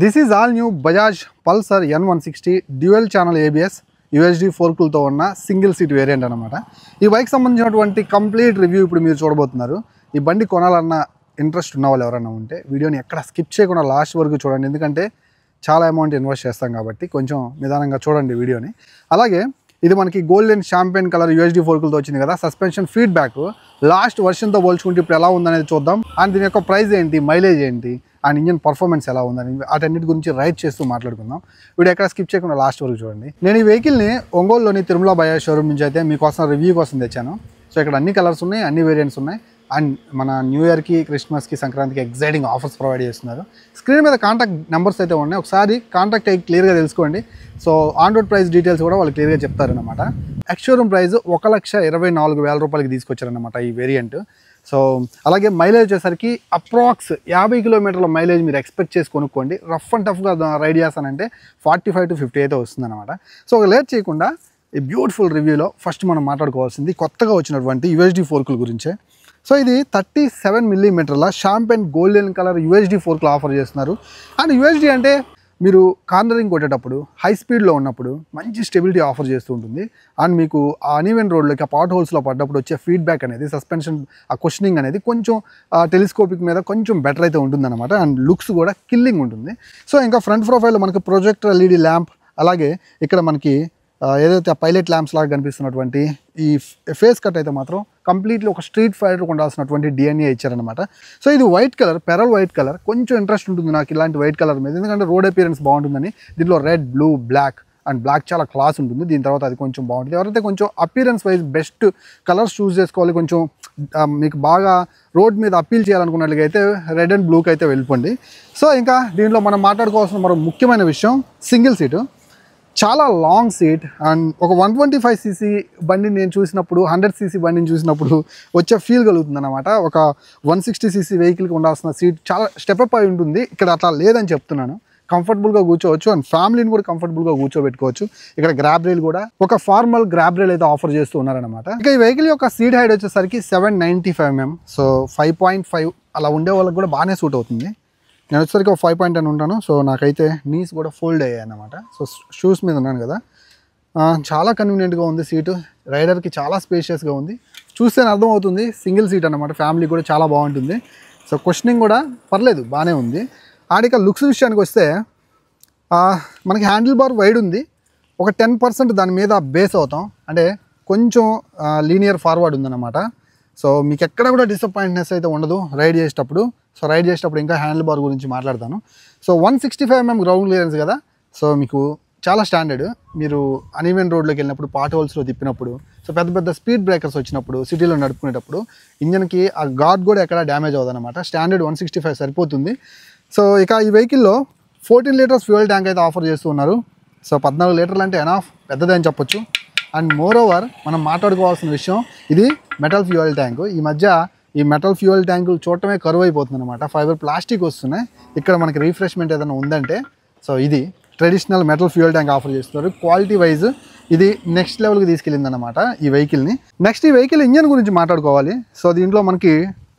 This is all new Bajaj Pulsar N160 dual channel ABS UHD ఫోర్కులతో ఉన్న single seat variant అనమాట. ఈ bike సంబంధించినటువంటి complete review ఇప్పుడు మీరు చూడబోతున్నారు. ఈ బండి కొనాలన్న ఇంట్రెస్ట్ ఉన్న వాళ్ళు ఎవరైనా ఉంటే వీడియోని ఎక్కడ స్కిప్ చేయకుండా లాస్ట్ వరకు చూడండి. ఎందుకంటే చాలా అమౌంట్ ఇన్వెస్ట్ చేస్తాం కాబట్టి కొంచెం నిదానంగా చూడండి వీడియోని. అలాగే ఇది మనకి గోల్డెన్ షాంపెయిన్ కలర్ UHD ఫోర్కులతో వచ్చింది కదా. సస్పెన్షన్ ఫీడ్బ్యాక్ లాస్ట్ వర్షన్తో పోల్చుకుంటే ఇప్పుడు ఎలా ఉందనేది చూద్దాం. అండ్ దీని యొక్క ప్రైస్ ఏంటి, మైలేజ్ ఏంటి, అండ్ ఇంజన్ పర్ఫార్మెన్స్ ఎలా ఉందని వాటన్నిటి గురించి రైడ్ చేస్తూ మాట్లాడుకుందాం. వీడియో ఎక్కడ స్కిప్ చేయకుండా లాస్ట్ వరకు చూడండి. నేను ఈ వెహికల్ని ఒంగోలులోని తిరుమల బజాజ్ షోరూమ్ నుంచి అయితే మీకోసం రివ్యూ కోసం తెచ్చాను. సో ఇక్కడ అన్ని కలర్స్ ఉన్నాయి, అన్ని వేరియంట్స్ ఉన్నాయి. అండ్ మన న్యూ ఇయర్కి, క్రిస్మస్కి, సంక్రాంతికి ఎగ్జైటింగ్ ఆఫర్స్ ప్రొవైడ్ చేస్తున్నారు. స్క్రీన్ మీద కాంటాక్ట్ నెంబర్స్ అయితే ఉన్నాయి, ఒకసారి కాంటాక్ట్ అయ్యి క్లియర్గా తెలుసుకోండి. So on road price details కూడా వాళ్ళు క్లియర్గా చెప్తారనమాట. ఎక్స్ షోరూమ్ ప్రైస్ 1,24,000 రూపాయలకి తీసుకొచ్చారనమాట ఈ వేరియంట్. సో అలాగే మైలేజ్ వచ్చేసరికి అప్రాక్స్ 50 కిలోమీటర్ల మైలేజ్ మీరు ఎక్స్పెక్ట్ చేసి కొనుక్కోండి. రఫ్ అండ్ టఫ్గా రైడ్ చేస్తానంటే 45 to 50 అయితే వస్తుందన్నమాట. సో ఒక లేట్ చేయకుండా ఈ బ్యూటిఫుల్ రివ్యూలో ఫస్ట్ మనం మాట్లాడుకోవాల్సింది కొత్తగా వచ్చినటువంటి UHD ఫోర్కుల గురించే. సో ఇది 37 మిల్లీమీటర్ల షాంపెయిన్ గోల్డెన్ కలర్ UHD ఫోర్కులు ఆఫర్ చేస్తున్నారు. అండ్ UHD అంటే మీరు కార్నరింగ్ కొట్టేటప్పుడు హై స్పీడ్లో ఉన్నప్పుడు మంచి స్టెబిలిటీ ఆఫర్ చేస్తూ ఉంటుంది. అండ్ మీకు ఆ అన్ఈవెన్ రోడ్లోకి ఆ పాట్ హోల్స్లో పడ్డప్పుడు వచ్చే ఫీడ్బ్యాక్ అనేది, సస్పెన్షన్ ఆ క్వశ్చనింగ్ అనేది కొంచెం టెలిస్కోపిక్ మీద కొంచెం బెటర్ అయితే ఉంటుందన్నమాట. అండ్ లుక్స్ కూడా కిల్లింగ్ ఉంటుంది. సో ఇంకా ఫ్రంట్ ప్రొఫైల్లో మనకి ప్రొజెక్టర్ LED ల్యాంప్, అలాగే ఇక్కడ మనకి ఏదైతే పైలట్ ల్యాంప్స్ లాగా కనిపిస్తున్నటువంటి ఈ ఫేస్ కట్ అయితే మాత్రం కంప్లీట్లీ ఒక స్ట్రీట్ ఫైటర్ ఉండాల్సినటువంటి DNA ఇచ్చారనమాట. సో ఇది white colour, pearl white colour. కొంచెం ఇంట్రెస్ట్ ఉంటుంది నాకు ఇలాంటి వైట్ కలర్ మీద, ఎందుకంటే రోడ్ అపియరెన్స్ బాగుంటుందని. దీంట్లో red, blue, black and black చాలా క్లాస్ ఉంటుంది. దీని తర్వాత అది కొంచెం బాగుంటుంది. ఎవరైతే కొంచెం appearance wise best colours choose చేసుకోవాలి, కొంచెం మీకు బాగా రోడ్ మీద అప్పీల్ చేయాలనుకున్నట్లుగా అయితే రెడ్ అండ్ బ్లూకి అయితే వెళ్ళిపోండి. సో ఇంకా దీంట్లో మనం మాట్లాడుకోవాల్సిన మరో ముఖ్యమైన విషయం సింగిల్ సీటు. చాలా లాంగ్ సీట్. అండ్ ఒక 125cc బండిని నేను చూసినప్పుడు, 100cc బండిని చూసినప్పుడు వచ్చే ఫీల్ కలుగుతుంది అనమాట. ఒక 160cc వెహికల్కి ఉండాల్సిన సీట్ చాలా స్టెప్అప్ అయి ఉంటుంది. ఇక్కడ అట్లా లేదని చెప్తున్నాను. కంఫర్టబుల్గా కూర్చోవచ్చు అండ్ ఫ్యామిలీని కూడా కంఫర్టబుల్గా కూర్చోబెట్టుకోవచ్చు. ఇక్కడ గ్రాబ్ రైల్ కూడా ఒక ఫార్మల్ గ్రాబ్ రైల్ అయితే ఆఫర్ చేస్తూ ఉన్నారనమాట. ఇక ఈ వెహికల్ యొక్క సీట్ హైట్ వచ్చేసరికి 795 mm. సో 5.5 అలా ఉండే వాళ్ళకి కూడా బాగానే సూట్ అవుతుంది. నేను వచ్చేసరికి ఒక 5.10 ఉంటాను. సో నాకైతే నీస్ కూడా ఫోల్డ్ అయ్యాయి అన్నమాట. సో షూస్ మీద ఉన్నాను కదా, చాలా కన్వీనియంట్గా ఉంది సీటు. రైడర్కి చాలా స్పేషియస్గా ఉంది. చూస్తేనే అర్థమవుతుంది సింగిల్ సీట్ అన్నమాట. ఫ్యామిలీ కూడా చాలా బాగుంటుంది. సో క్వశ్చనింగ్ కూడా పర్లేదు, బాగానే ఉంది. ఆడిక లుక్స్ విషయానికి వస్తే మనకి హ్యాండిల్ బార్ వైడ్ ఉంది. ఒక 10% దాని మీద బేస్ అవుతాం, అంటే కొంచెం లీనియర్ ఫార్వర్డ్ ఉందన్నమాట. సో మీకు ఎక్కడ కూడా డిసప్పాయింట్నెస్ అయితే ఉండదు రైడ్ చేసేటప్పుడు. సో రైడ్ చేసేటప్పుడు ఇంకా హ్యాండిల్ బార్ గురించి మాట్లాడతాను. సో 165 mm గ్రౌండ్ క్లియరెన్స్ కదా. సో మీకు చాలా స్టాండర్డ్. మీరు అన్ఈవెన్ రోడ్లోకి వెళ్ళినప్పుడు, పాట్ హోల్స్లో తిప్పినప్పుడు, సో పెద్ద పెద్ద స్పీడ్ బ్రేకర్స్ వచ్చినప్పుడు, సిటీలో నడుపుకునేటప్పుడు ఇంజన్కి ఆ గార్డ్ కూడా ఎక్కడ డ్యామేజ్ అవ్వదన్నమాట. స్టాండర్డ్ 165 సరిపోతుంది. సో ఇక ఈ వెహికల్లో 14 లీటర్స్ ఫ్యూయల్ ట్యాంక్ అయితే ఆఫర్ చేస్తూ ఉన్నారు. సో 14 లీటర్లు అంటే ఎనాఫ్, పెద్దదే అని చెప్పొచ్చు. అండ్ మోర్ ఓవర్ మనం మాట్లాడుకోవాల్సిన విషయం, ఇది మెటల్ ఫ్యూయల్ ట్యాంకు. ఈ మధ్య ఈ మెటల్ ఫ్యూయల్ ట్యాంకులు చూడటమే కరువు అయిపోతుంది అనమాట. ఫైబర్ ప్లాస్టిక్ వస్తున్నాయి. ఇక్కడ మనకి రిఫ్రెష్మెంట్ ఏదైనా ఉందంటే సో ఇది traditional metal fuel tank offer చేస్తున్నారు. క్వాలిటీ వైజ్ ఇది నెక్స్ట్ లెవెల్కి తీసుకెళ్ళింది అనమాట ఈ వెహికల్ని. నెక్స్ట్ ఈ వెహికల్ ఇంజన్ గురించి మాట్లాడుకోవాలి. సో దీంట్లో మనకి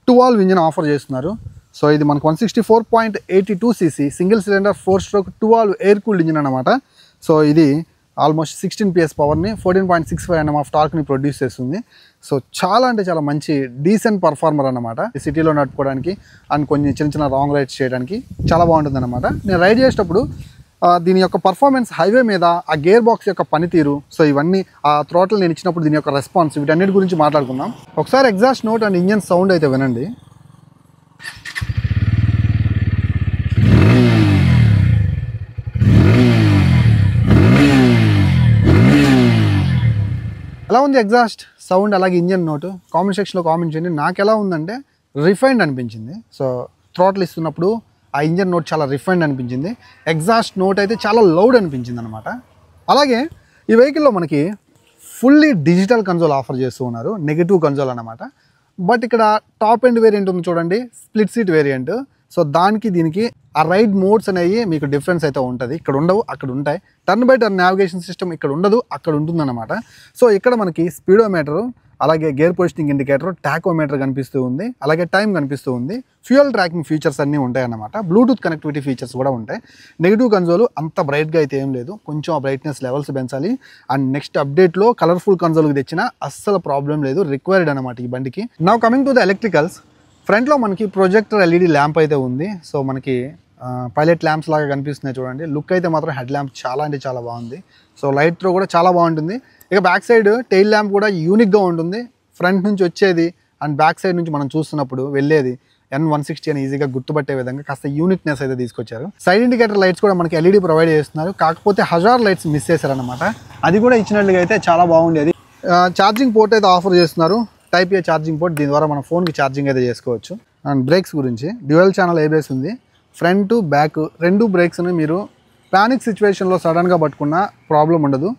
2 valve ఇంజన్ ఆఫర్ చేస్తున్నారు. సో ఇది మనకు 164.82cc single cylinder 4-stroke 2 valve air cooled engine అనమాట. సో ఇది ఆల్మోస్ట్ 16 PS పవర్ని, 14.65 Nm ఆఫ్ టార్క్ని ప్రొడ్యూస్ చేస్తుంది. సో చాలా అంటే చాలా మంచి డీసెంట్ పర్ఫార్మర్ అనమాట. ఈ సిటీలో నడుపుకోవడానికి అండ్ కొన్ని చిన్న చిన్న రాంగ్ రైడ్స్ చేయడానికి చాలా బాగుంటుంది అనమాట. నేను రైడ్ చేసేటప్పుడు దీని యొక్క పర్ఫార్మెన్స్, హైవే మీద ఆ గేర్ బాక్స్ యొక్క పనితీరు, సో ఇవన్నీ ఆ థ్రోటల్ నేను ఇచ్చినప్పుడు దీని యొక్క రెస్పాన్స్, వీటన్నిటి గురించి మాట్లాడుకుందాం. ఒకసారి exhaust note and engine sound అయితే వినండి. ఎలా ఉంది ఎగ్జాస్ట్ సౌండ్, అలాగే ఇంజన్ నోటు? కామెంట్ సెక్షన్లో కామెంట్ చేయండి. నాకు ఎలా ఉందంటే రిఫైన్డ్ అనిపించింది. సో థ్రోటల్ ఇస్తున్నప్పుడు ఆ ఇంజన్ నోట్ చాలా రిఫైన్డ్ అనిపించింది. ఎగ్జాస్ట్ నోట్ అయితే చాలా లౌడ్ అనిపించింది అనమాట. అలాగే ఈ వెహికల్లో మనకి ఫుల్లీ డిజిటల్ కన్సోల్ ఆఫర్ చేస్తూ ఉన్నారు, నెగటివ్ కన్సోల్ అనమాట. బట్ ఇక్కడ టాప్ ఎండ్ వేరియంట్ ఉంది చూడండి, స్ప్లిట్ సీట్ వేరియంట్. సో దానికి దీనికి ఆ రైడ్ మోడ్స్ అనేవి మీకు డిఫరెన్స్ అయితే ఉంటుంది. ఇక్కడ ఉండవు, అక్కడ ఉంటాయి. Turn by turn navigation system ఇక్కడ ఉండదు, అక్కడ ఉంటుందన్నమాట. సో ఇక్కడ మనకి స్పీడోమీటరు అలాగే గేర్ పొజిషనింగ్ ఇండికేటర్, టాకోమీటర్ కనిపిస్తూ ఉంది, అలాగే టైం కనిపిస్తూ ఉంది. ఫ్యూయల్ ట్రాకింగ్ ఫీచర్స్ అన్నీ ఉంటాయన్నమాట. బ్లూటూత్ కనెక్టివిటీ ఫీచర్స్ కూడా ఉంటాయి. నెగిటివ్ కన్సోల్ అంత బ్రైట్గా అయితే ఏం లేదు, కొంచెం ఆ బ్రైట్నెస్ లెవెల్స్ పెంచాలి. అండ్ నెక్స్ట్ అప్డేట్లో కలర్ఫుల్ కన్సోల్కి తెచ్చినా అస్సలు ప్రాబ్లం లేదు, రిక్వైర్డ్ అనమాట ఈ బండికి. Now coming to the electricals, ఫ్రంట్లో మనకి ప్రొజెక్టర్ ఎల్ఈడి ల్యాంప్ అయితే ఉంది. సో మనకి పైలట్ ల్యాంప్స్ లాగా కనిపిస్తున్నాయి చూడండి. లుక్ అయితే మాత్రం హెడ్ ల్యాంప్ చాలా అంటే చాలా బాగుంది. సో లైట్ త్రో కూడా చాలా బాగుంటుంది. ఇక బ్యాక్ సైడ్ టెయిల్ ల్యాంప్ కూడా యూనిక్గా ఉంటుంది. ఫ్రంట్ నుంచి వచ్చేది అండ్ బ్యాక్ సైడ్ నుంచి మనం చూస్తున్నప్పుడు వెళ్ళేది N160 అని ఈజీగా గుర్తుపట్టే విధంగా కాస్త యూనిక్నెస్ అయితే తీసుకొచ్చారు. సైడ్ ఇండికేటర్ లైట్స్ కూడా మనకి ఎల్ఈడి ప్రొవైడ్ చేస్తున్నారు, కాకపోతే హజార్ లైట్స్ మిస్ చేశారనమాట. అది కూడా ఇచ్చినట్లుగా అయితే చాలా బాగుండేది. ఛార్జింగ్ పోర్ట్ అయితే ఆఫర్ చేస్తున్నారు, టైప్ ఏ ఛార్జింగ్ పోర్ట్. దీని ద్వారా మన ఫోన్కి ఛార్జింగ్ అయితే చేసుకోవచ్చు. అండ్ బ్రేక్స్ గురించి డ్యూయల్ ఛానల్ ABS ఉంది. ఫ్రంట్ బ్యాక్ రెండు బ్రేక్స్ని మీరు ప్యానిక్ సిచ్యువేషన్లో సడన్గా పట్టుకున్న ప్రాబ్లం ఉండదు,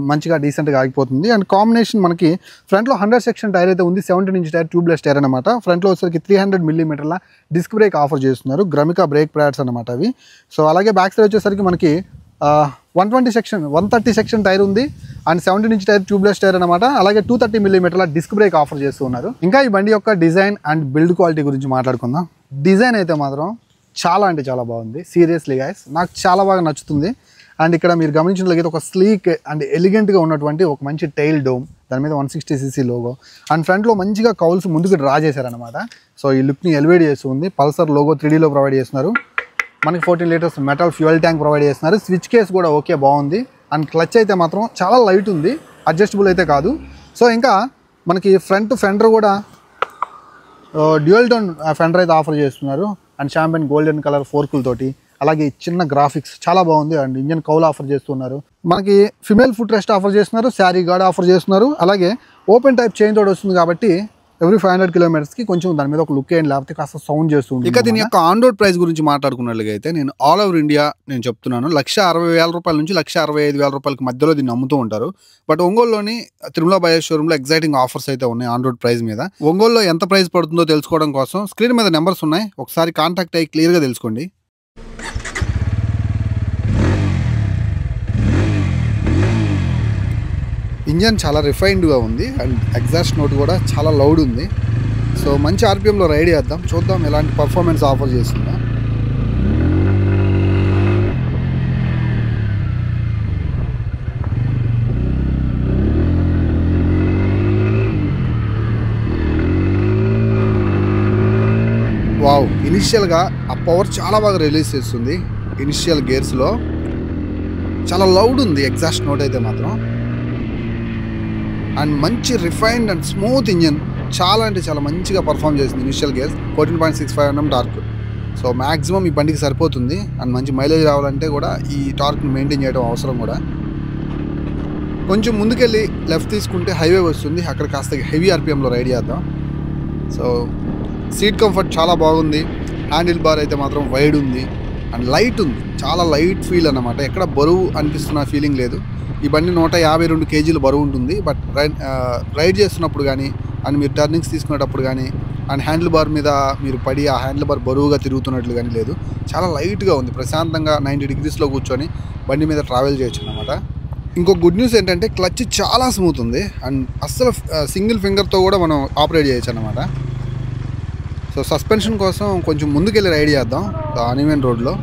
మంచిగా డీసెంట్గా ఆగిపోతుంది. అండ్ కాంబినేషన్ మనకి ఫ్రంట్లో 100 సెక్షన్ టైర్ అయితే ఉంది, 17 ఇంచ్ టైర్, ట్యూబ్లెస్ టైర్ అనమాట. ఫ్రంట్లో వచ్చేసరికి 300 మిల్లీమీటర్ల డిస్క్ బ్రేక్ ఆఫర్ చేస్తున్నారు, గ్రమికా బ్రేక్ ప్యాడ్స్ అనమాట అవి. సో అలాగే బ్యాక్ సైడ్ వచ్చేసరికి మనకి 130 సెక్షన్ టైర్ ఉంది and 17 inch tyre, tubeless tyre అనమాట. అలాగే 230 మిల్లీమీటర్ల డిస్క్ బ్రేక్ ఆఫర్ చేస్తున్నారు. ఇంకా ఈ బండి యొక్క డిజైన్ అండ్ బిల్డ్ క్వాలిటీ గురించి మాట్లాడుకుందాం. డిజైన్ అయితే మాత్రం చాలా అంటే చాలా బాగుంది. సీరియస్లీ గైస్ నాకు చాలా బాగా నచ్చుతుంది. అండ్ ఇక్కడ మీరు గమనించినట్లయితే ఒక స్లీక్ అండ్ ఎలిగెంట్గా ఉన్నటువంటి ఒక మంచి టైల్ డోమ్, దాని మీద 160cc లోగో అండ్ ఫ్రంట్లో మంచిగా కౌల్స్ ముందుకు డ్రా చేశారనమాట. సో ఈ లుక్ని ఎలివేట్ చేస్తుంది. పల్సర్ లోగో 3Dలో ప్రొవైడ్ చేస్తున్నారు. మనకి 14 litres metal fuel tank provide చేస్తున్నారు. స్విచ్ కేస్ కూడా ఓకే బాగుంది. అండ్ క్లచ్ అయితే మాత్రం చాలా లైట్ ఉంది, అడ్జస్టబుల్ అయితే కాదు. సో ఇంకా మనకి ఫ్రంట్ ఫెండర్ కూడా డ్యూయల్ టోన్ ఫెండర్ అయితే ఆఫర్ చేస్తున్నారు అండ్ షాంపెన్ గోల్డెన్ కలర్ ఫోర్కులతోటి. అలాగే చిన్న గ్రాఫిక్స్ చాలా బాగుంది. అండ్ ఇంజన్ కౌల్ ఆఫర్ చేస్తున్నారు. మనకి ఫిమేల్ ఫుట్ రెస్ట్ ఆఫర్ చేస్తున్నారు, శారీ గార్డ్ ఆఫర్ చేస్తున్నారు. అలాగే ఓపెన్ టైప్ చైన్ తోటి వస్తుంది కాబట్టి ఎవ్రీ 500 కిలోమీటర్స్కి కొంచెం దాని మీద ఒక లుక్ ఏంటి, లేకపోతే కాస్త సౌండ్ చేస్తుంది. ఇక దీని యొక్క ఆన్ రోడ్ ప్రైస్ గురించి మాట్లాడుకున్నట్లుగా అయితే నేను ఆల్ ఓవర్ ఇండియా నేను చెప్తున్నాను, 1,60,000 రూపాయల నుంచి 1,65,000 రూపాయలకి మధ్యలో దీన్ని అమ్ముతూ ఉంటారు. బట్ ఒంగోలులోని తిరుమల బజాజ్ షోరూంలో ఎగ్జైటింగ్ ఆఫర్స్ అయితే ఉన్నాయి ఆన్ రోడ్ ప్రైస్ మీద. ఒంగోలులో ఎంత ప్రైస్ పడుతుందో తెలుసుకోవడం కోసం స్క్రీన్ మీద నెంబర్స్ ఉన్నాయి, ఒకసారి కాంటాక్ట్ అయ్యి క్లియర్గా తెలుసుకోండి. ఇంజన్ చాలా రిఫైన్డ్గా ఉంది అండ్ ఎగ్జాస్ట్ నోట్ కూడా చాలా లౌడ్ ఉంది. సో మంచి ఆర్పిఎంలో రైడ్ చేద్దాం, చూద్దాం ఎలాంటి పర్ఫార్మెన్స్ ఆఫర్ చేస్తుందా. వావ్, ఇనిషియల్గా ఆ పవర్ చాలా బాగా రిలీజ్ చేస్తుంది. ఇనిషియల్ గేర్స్లో చాలా లౌడ్ ఉంది ఎగ్జాస్ట్ నోట్ అయితే మాత్రం. అండ్ మంచి రిఫైన్డ్ అండ్ స్మూత్ ఇంజన్, చాలా అంటే చాలా మంచిగా పర్ఫామ్ చేసింది. Initial gears 14.65 mm torque. So maximum ఈ బండికి సరిపోతుంది. అండ్ మంచి మైలేజ్ రావాలంటే కూడా ఈ టార్క్ని మెయింటైన్ చేయడం అవసరం కూడా. కొంచెం ముందుకెళ్ళి లెఫ్ట్ తీసుకుంటే హైవే వస్తుంది, అక్కడ కాస్త హెవీ ఆర్పిఎంలో రైడ్ చేద్దాం. సో సీట్ కంఫర్ట్ చాలా బాగుంది. హ్యాండిల్ బార్ అయితే మాత్రం వైడ్ ఉంది అండ్ లైట్ ఉంది, చాలా లైట్ ఫీల్ అన్నమాట. ఎక్కడ బరువు అనిపిస్తున్న ఫీలింగ్ లేదు. ఈ బండి 152 kgs బరువు ఉంటుంది. బట్ రైడ్ చేస్తున్నప్పుడు కానీ అండ్ మీరు టర్నింగ్స్ తీసుకునేటప్పుడు కానీ అండ్ హ్యాండిల్ బార్ మీద మీరు పడి ఆ హ్యాండిల్ బార్ బరువుగా తిరుగుతున్నట్లు కానీ లేదు, చాలా లైట్గా ఉంది. ప్రశాంతంగా 90 degreesలో కూర్చొని బండి మీద ట్రావెల్ చేయొచ్చు అనమాట. ఇంకో గుడ్ న్యూస్ ఏంటంటే క్లచ్ చాలా స్మూత్ ఉంది అండ్ అస్సలు సింగిల్ ఫింగర్తో కూడా మనం ఆపరేట్ చేయొచ్చు అనమాట. సో సస్పెన్షన్ కోసం కొంచెం ముందుకెళ్ళి రైడ్ చేద్దాం అన్ఈవెన్ రోడ్లో.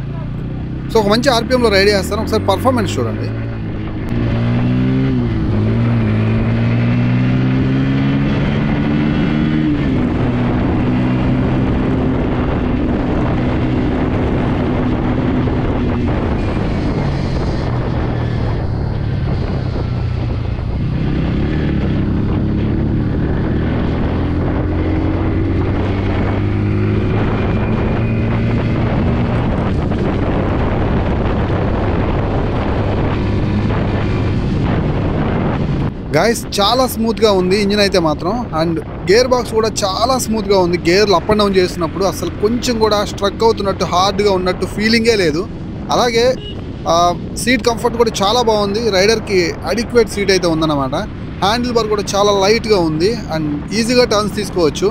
సో ఒక మంచి ఆర్పిఎంలో రైడ్ చేస్తాను, ఒకసారి పర్ఫార్మెన్స్ చూడండి. గాయస్ చాలా స్మూత్గా ఉంది ఇంజిన్ అయితే మాత్రం. అండ్ గేర్ బాక్స్ కూడా చాలా స్మూత్గా ఉంది. గేర్లు అప్ అండ్ డౌన్ చేస్తున్నప్పుడు అసలు కొంచెం కూడా స్ట్రక్ అవుతున్నట్టు, హార్డ్గా ఉన్నట్టు ఫీలింగే లేదు. అలాగే సీట్ కంఫర్ట్ కూడా చాలా బాగుంది. రైడర్కి అడిక్వేట్ సీట్ అయితే ఉందన్నమాట. హ్యాండిల్ బార్ కూడా చాలా లైట్గా ఉంది అండ్ ఈజీగా టర్న్స్ తీసుకోవచ్చు.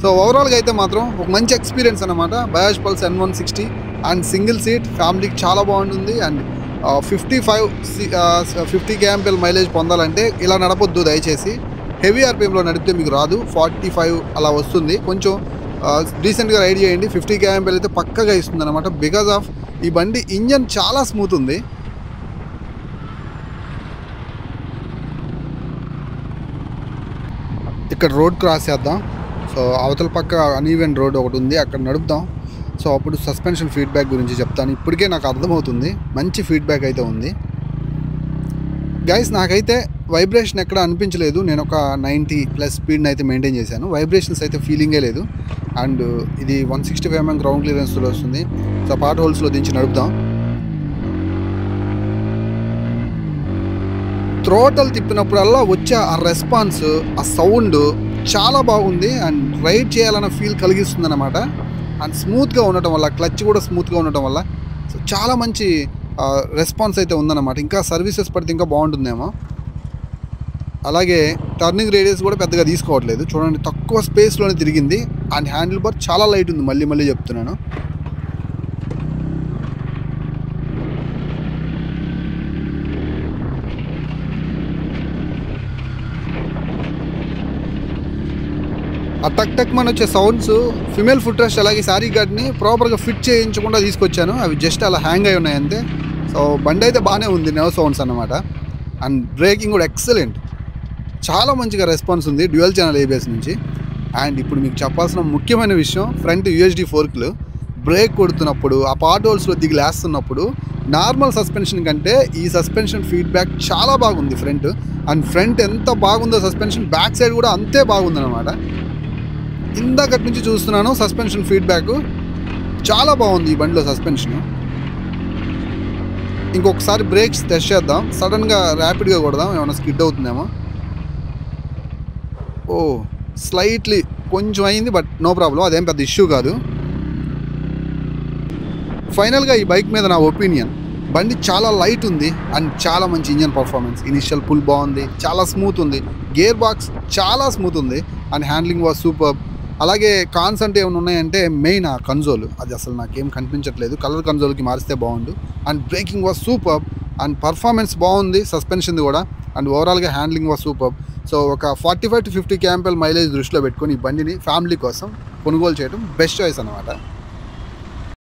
సో ఓవరాల్గా అయితే మాత్రం ఒక మంచి ఎక్స్పీరియన్స్ అనమాట. Bajaj pulse N160 and single seat ఫ్యామిలీకి చాలా బాగుంటుంది. అండ్ 50 kmpl మైలేజ్ పొందాలంటే ఇలా నడపొద్దు దయచేసి. హెవీ ఆర్పిఎంలో నడిపితే మీకు రాదు, 45 అలా వస్తుంది. కొంచెం డీసెంట్గా రైడ్ చేయండి, 50 kmph అయితే పక్కగా ఇస్తుంది అనమాట. బికాజ్ ఆఫ్ ఈ బండి ఇంజన్ చాలా స్మూత్ ఉంది. ఇక్కడ రోడ్ క్రాస్ చేద్దాం. సో అవతల పక్క అన్ఈవెన్ రోడ్ ఒకటి ఉంది, అక్కడ నడుపుదాం. సో అప్పుడు సస్పెన్షన్ ఫీడ్బ్యాక్ గురించి చెప్తాను. ఇప్పటికే నాకు అర్థమవుతుంది, మంచి ఫీడ్బ్యాక్ అయితే ఉంది గైస్. నాకైతే వైబ్రేషన్ ఎక్కడ అనిపించలేదు. నేను ఒక 90+ స్పీడ్ని అయితే మెయింటైన్ చేశాను. వైబ్రేషన్స్ అయితే ఫీలింగే లేదు. అండ్ ఇది 165 mm గ్రౌండ్ క్లియరెన్స్లో వస్తుంది. సో పార్ట్ హోల్స్లో దించి నడుపుదాం. థ్రోటల్ తిప్పినప్పుడల్లా వచ్చే ఆ రెస్పాన్స్, ఆ సౌండ్ చాలా బాగుంది. అండ్ రైడ్ చేయాలన్న ఫీల్ కలిగిస్తుంది అనమాట. అండ్ స్మూత్గా ఉండటం వల్ల, క్లచ్ కూడా స్మూత్గా ఉండటం వల్ల సో చాలా మంచి రెస్పాన్స్ అయితే ఉందన్నమాట. ఇంకా సర్వీసెస్ పడితే ఇంకా బాగుంటుందేమో. అలాగే టర్నింగ్ రేడియస్ కూడా పెద్దగా తీసుకోవట్లేదు. చూడండి, తక్కువ స్పేస్లోనే తిరిగింది. అండ్ హ్యాండిల్ బార్ చాలా లైట్ ఉంది, మళ్ళీ చెప్తున్నాను. ఆ టక్ టక్ మన వచ్చే సౌండ్స్, ఫిమేల్ ఫుట్ రెస్ట్ అలాగే సారీ గార్డ్ని ప్రాపర్గా ఫిట్ చేయించకుండా తీసుకొచ్చాను. అవి జస్ట్ అలా హ్యాంగ్ అయి ఉన్నాయి అంతే. సో బండి అయితే బాగానే ఉంది, నెర్వ్ సౌండ్స్ అన్నమాట. అండ్ బ్రేకింగ్ కూడా ఎక్సలెంట్, చాలా మంచిగా రెస్పాన్స్ ఉంది డ్యూయల్ ఛానల్ ABS నుంచి. అండ్ ఇప్పుడు మీకు చెప్పాల్సిన ముఖ్యమైన విషయం, ఫ్రంట్ UHD ఫోర్క్లు బ్రేక్ కొడుతున్నప్పుడు, ఆ పార్ట్ హోల్స్లో దిగి లేస్తున్నప్పుడు నార్మల్ సస్పెన్షన్ కంటే ఈ సస్పెన్షన్ ఫీడ్బ్యాక్ చాలా బాగుంది ఫ్రంట్. అండ్ ఫ్రంట్ ఎంత బాగుందో సస్పెన్షన్, బ్యాక్ సైడ్ కూడా అంతే బాగుందన్నమాట. ఇందాకటి నుంచి చూస్తున్నాను సస్పెన్షన్ ఫీడ్బ్యాక్ చాలా బాగుంది ఈ బండిలో సస్పెన్షన్. ఇంకొకసారి బ్రేక్స్ టెస్ట్ చేద్దాం. సడన్గా ర్యాపిడ్గా కొడదాం, ఏమైనా స్కిడ్ అవుతుందేమో. ఓ స్లైట్లీ కొంచెం అయింది, బట్ నో ప్రాబ్లం, అదేం పెద్ద ఇష్యూ కాదు. ఫైనల్గా ఈ బైక్ మీద నా ఒపీనియన్, బండి చాలా లైట్ ఉంది అండ్ చాలా మంచి ఇంజన్ పర్ఫార్మెన్స్. ఇనిషియల్ పుల్ బాగుంది, చాలా స్మూత్ ఉంది. గేర్ బాక్స్ చాలా స్మూత్ ఉంది. And handling was super. అలాగే కాన్స్ అంటే ఏమైనా ఉన్నాయంటే మెయిన్ ఆ కన్సోల్, అది అసలు నాకేం కనిపించట్లేదు. కలర్ కన్సోల్కి మారిస్తే బాగుండు. And breaking was super. And performance బాగుంది సస్పెన్షన్ది కూడా. అండ్ ఓవరాల్గా హ్యాండ్లింగ్ వాజ్ సూపర్. సో ఒక 45 to 50 kmph మైలేజ్ దృష్టిలో పెట్టుకొని ఈ బండిని ఫ్యామిలీ కోసం కొనుగోలు చేయడం బెస్ట్ చాయిస్ అన్నమాట.